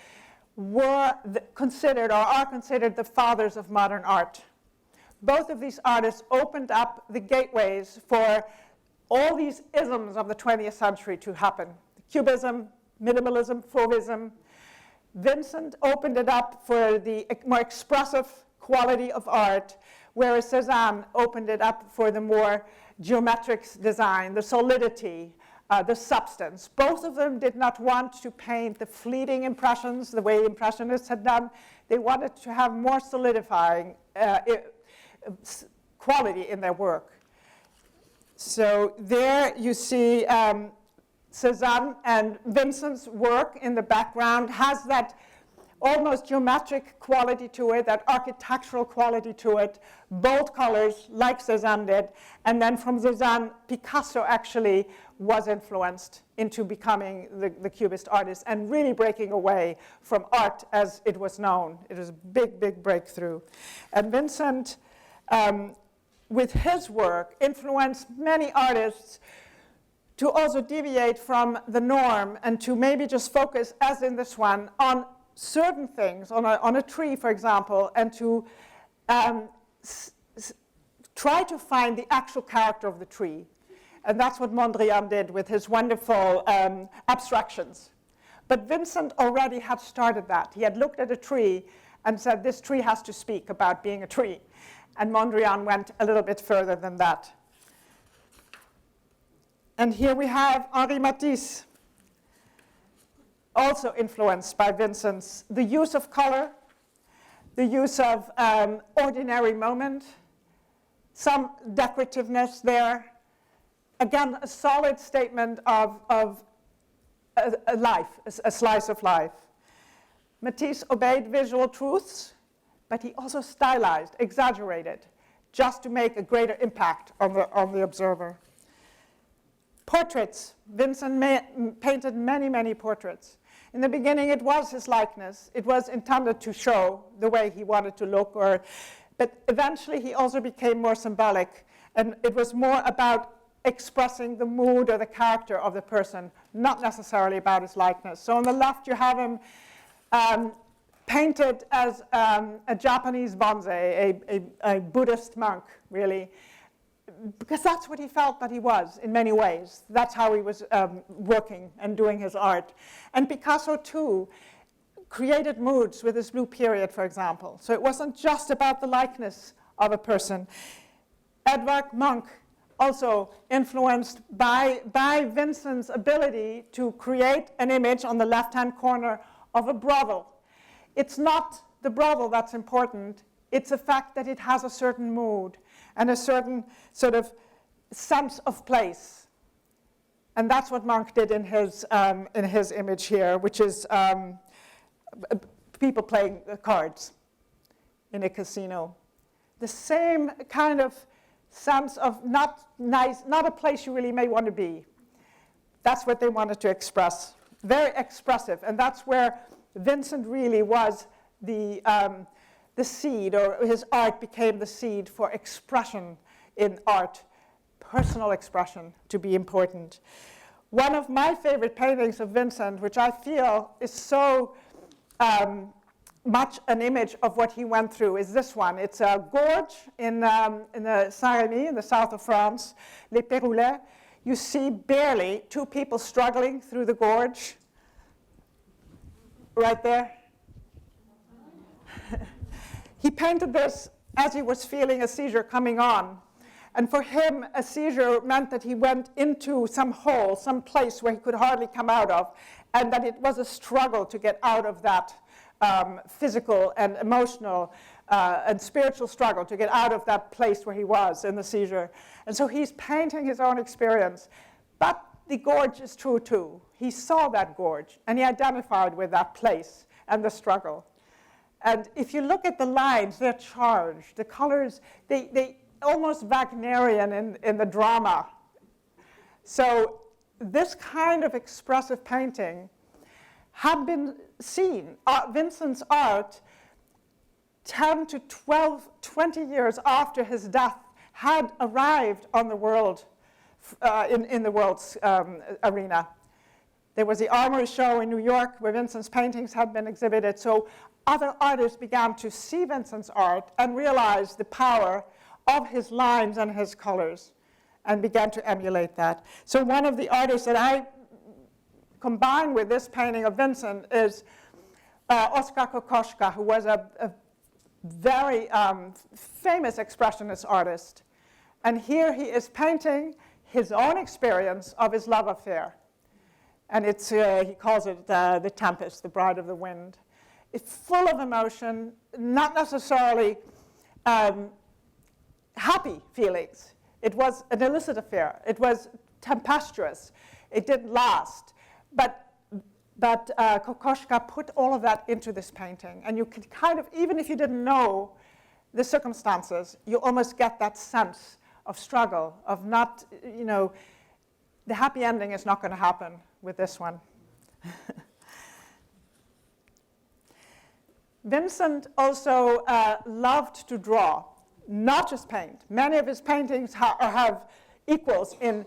were considered or are considered the fathers of modern art. Both of these artists opened up the gateways for all these isms of the 20th century to happen. Cubism, minimalism, Fauvism. Vincent opened it up for the more expressive quality of art, whereas Cézanne opened it up for the more geometric design, the solidity, the substance. Both of them did not want to paint the fleeting impressions the way Impressionists had done. They wanted to have more solidifying quality in their work. So there you see Cézanne, and Vincent's work in the background has that almost geometric quality to it, that architectural quality to it, bold colors like Cézanne did, and then from Cézanne, Picasso actually was influenced into becoming the Cubist artist and really breaking away from art as it was known. It was a big, big breakthrough. And Vincent, with his work, influenced many artists to also deviate from the norm and to maybe just focus, as in this one, on certain things, on a tree, for example, and to try to find the actual character of the tree. And that's what Mondrian did with his wonderful abstractions. But Vincent already had started that. He had looked at a tree and said, this tree has to speak about being a tree. And Mondrian went a little bit further than that. And here we have Henri Matisse, also influenced by Vincent's, the use of color, the use of ordinary moment, some decorativeness there. Again, a solid statement of a life, a slice of life. Matisse obeyed visual truths, but he also stylized, exaggerated, just to make a greater impact on the observer. Portraits. Vincent painted many, many portraits. In the beginning, it was his likeness. It was intended to show the way he wanted to look, but eventually he also became more symbolic, and it was more about expressing the mood or the character of the person, not necessarily about his likeness. So on the left, you have him painted as a Japanese bonsai, a Buddhist monk, really, because that's what he felt that he was in many ways. That's how he was working and doing his art. And Picasso, too, created moods with his blue period, for example. So it wasn't just about the likeness of a person. Edvard Munch, also influenced by Vincent's ability to create an image on the left-hand corner of a brothel. It's not the brothel that's important, it's the fact that it has a certain mood and a certain sort of sense of place. And that's what Munch did in his image here, which is people playing cards in a casino. The same kind of sense of not nice, not a place you really may want to be. That's what they wanted to express. Very expressive, and that's where Vincent really was the seed, or his art became the seed for expression in art, personal expression to be important. One of my favorite paintings of Vincent, which I feel is so much an image of what he went through, is this one. It's a gorge in the Saint-Rémy, in the south of France, Les Péroulets. You see barely two people struggling through the gorge, right there. He painted this as he was feeling a seizure coming on. And for him, a seizure meant that he went into some hole, some place where he could hardly come out of, and that it was a struggle to get out of that physical and emotional and spiritual struggle to get out of that place where he was in the seizure. And so he's painting his own experience. But the gorge is true too. He saw that gorge, and he identified with that place and the struggle. And if you look at the lines, they're charged. The colors, they almost Wagnerian in the drama. So this kind of expressive painting had been seen. Vincent's art, 10 to 12, 20 years after his death, had arrived on the world, in the world's arena. There was the Armory Show in New York where Vincent's paintings had been exhibited. So other artists began to see Vincent's art and realize the power of his lines and his colors and began to emulate that. So one of the artists that I combine with this painting of Vincent is Oskar Kokoschka, who was a very famous expressionist artist. And here he is painting his own experience of his love affair. And it's, he calls it the Tempest, the Bride of the Wind. It's full of emotion, not necessarily happy feelings. It was an illicit affair. It was tempestuous. It didn't last. But Kokoschka put all of that into this painting. And you could kind of, even if you didn't know the circumstances, you almost get that sense of struggle, of not, you know, the happy ending is not going to happen with this one. Vincent also loved to draw, not just paint. Many of his paintings have equals in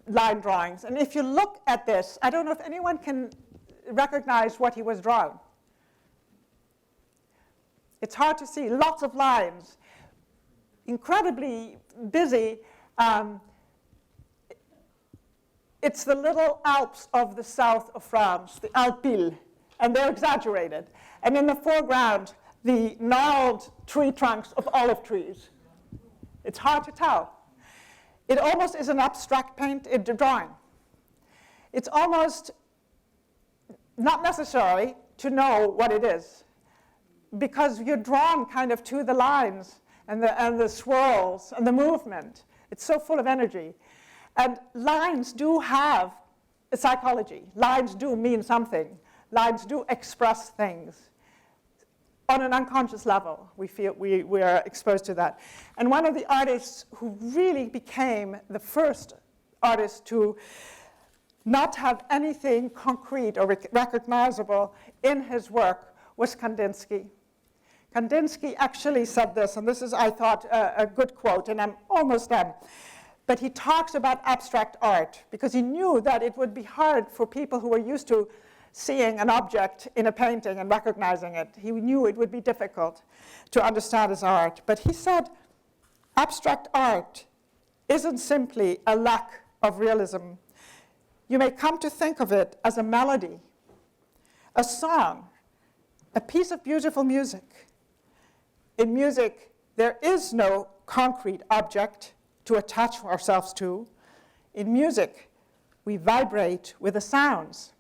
line drawings. And if you look at this, I don't know if anyone can recognize what he was drawing. It's hard to see, lots of lines, incredibly busy. It's the little Alps of the south of France, the Alpilles, and they're exaggerated. And in the foreground, the gnarled tree trunks of olive trees. It's hard to tell. It almost is an abstract drawing. It's almost not necessary to know what it is, because you're drawn kind of to the lines and the swirls and the movement. It's so full of energy. And lines do have a psychology. Lines do mean something. Lines do express things. On an unconscious level, we feel we are exposed to that. And one of the artists who really became the first artist to not have anything concrete or recognizable in his work was Kandinsky. Kandinsky actually said this, and this is, I thought, a good quote, and I'm almost done. But he talks about abstract art because he knew that it would be hard for people who were used to seeing an object in a painting and recognizing it. He knew it would be difficult to understand his art. But he said, abstract art isn't simply a lack of realism. You may come to think of it as a melody, a song, a piece of beautiful music. In music, there is no concrete object to attach ourselves to. In music, we vibrate with the sounds.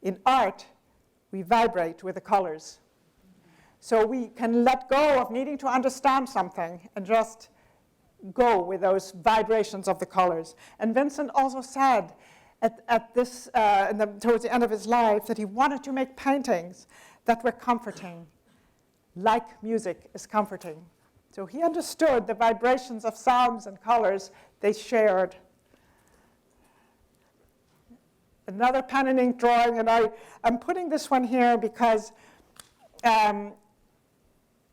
In art, we vibrate with the colors. So we can let go of needing to understand something and just go with those vibrations of the colors. And Vincent also said towards the end of his life that he wanted to make paintings that were comforting, like music is comforting. So he understood the vibrations of sounds and colors they shared. Another pen and ink drawing, and I'm putting this one here because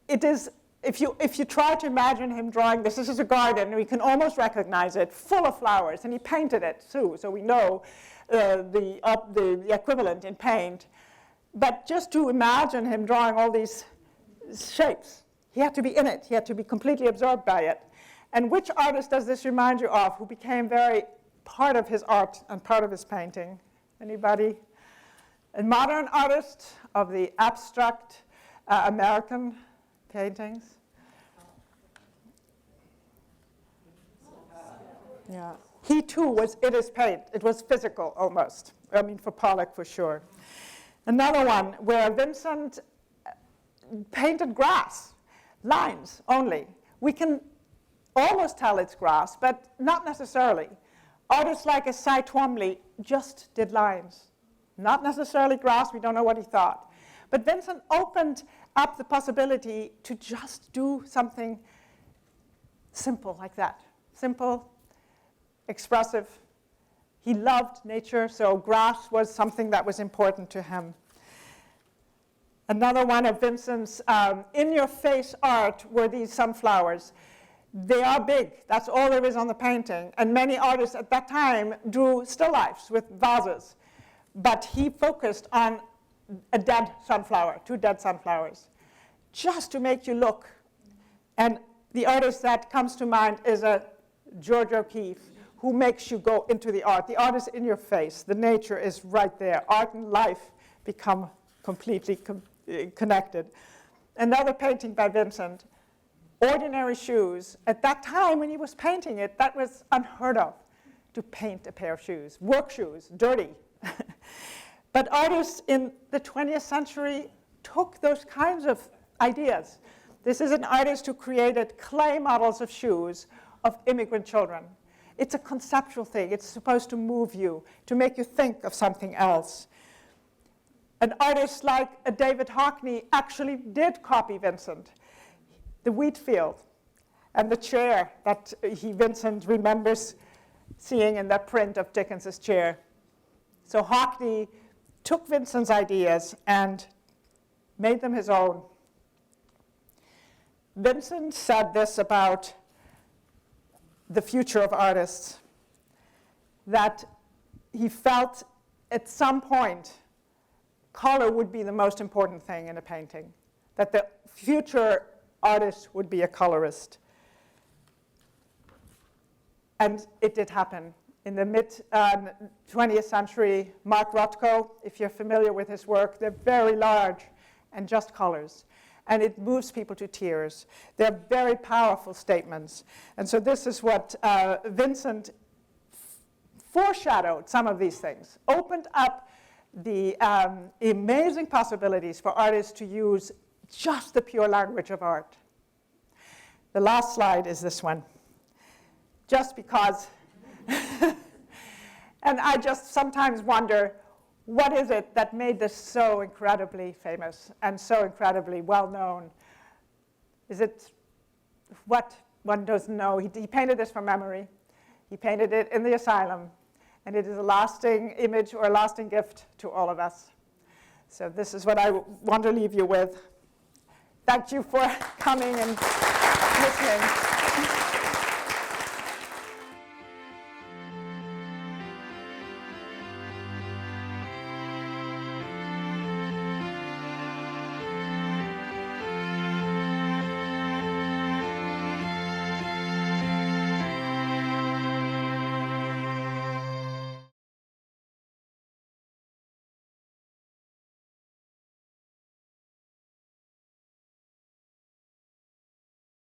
it is, if you try to imagine him drawing this is a garden, we can almost recognize it, full of flowers, and he painted it too, so we know the equivalent in paint. But just to imagine him drawing all these shapes, he had to be in it, he had to be completely absorbed by it. And which artist does this remind you of who became very part of his art and part of his painting? Anybody? A modern artist of the abstract American paintings? Yeah. He too was in his paint. It was physical almost. I mean, for Pollock for sure. Another one where Vincent painted grass, lines only. We can almost tell it's grass, but not necessarily. Artists like Cy Twombly just did lines. Not necessarily grass, we don't know what he thought. But Vincent opened up the possibility to just do something simple like that. Simple, expressive. He loved nature, so grass was something that was important to him. Another one of Vincent's in-your-face art were these sunflowers. They are big. That's all there is on the painting. And many artists at that time drew still lifes with vases. But he focused on a dead sunflower, 2 dead sunflowers, just to make you look. And the artist that comes to mind is a George O'Keeffe, who makes you go into the art. The art is in your face. The nature is right there. Art and life become completely connected. Another painting by Vincent, Ordinary Shoes. At that time when he was painting it, that was unheard of, to paint a pair of shoes. Work shoes, dirty. But artists in the 20th century took those kinds of ideas. This is an artist who created clay models of shoes of immigrant children. It's a conceptual thing. It's supposed to move you, to make you think of something else. An artist like David Hockney actually did copy Vincent. The wheat field and the chair that Vincent remembers seeing in that print of Dickens's chair. So Hockney took Vincent's ideas and made them his own. Vincent said this about the future of artists, that he felt at some point color would be the most important thing in a painting, that the future artist would be a colorist. And it did happen. In the mid-20th century, Mark Rothko, if you're familiar with his work, they're very large and just colors. And it moves people to tears. They're very powerful statements. And so this is what Vincent foreshadowed some of these things, opened up the amazing possibilities for artists to use just the pure language of art. The last slide is this one, just because. And I just sometimes wonder, what is it that made this so incredibly famous and so incredibly well-known? Is it what one doesn't know? He painted this from memory. He painted it in the Asylum, and it is a lasting image or a lasting gift to all of us. So this is what I want to leave you with. Thank you for coming and listening.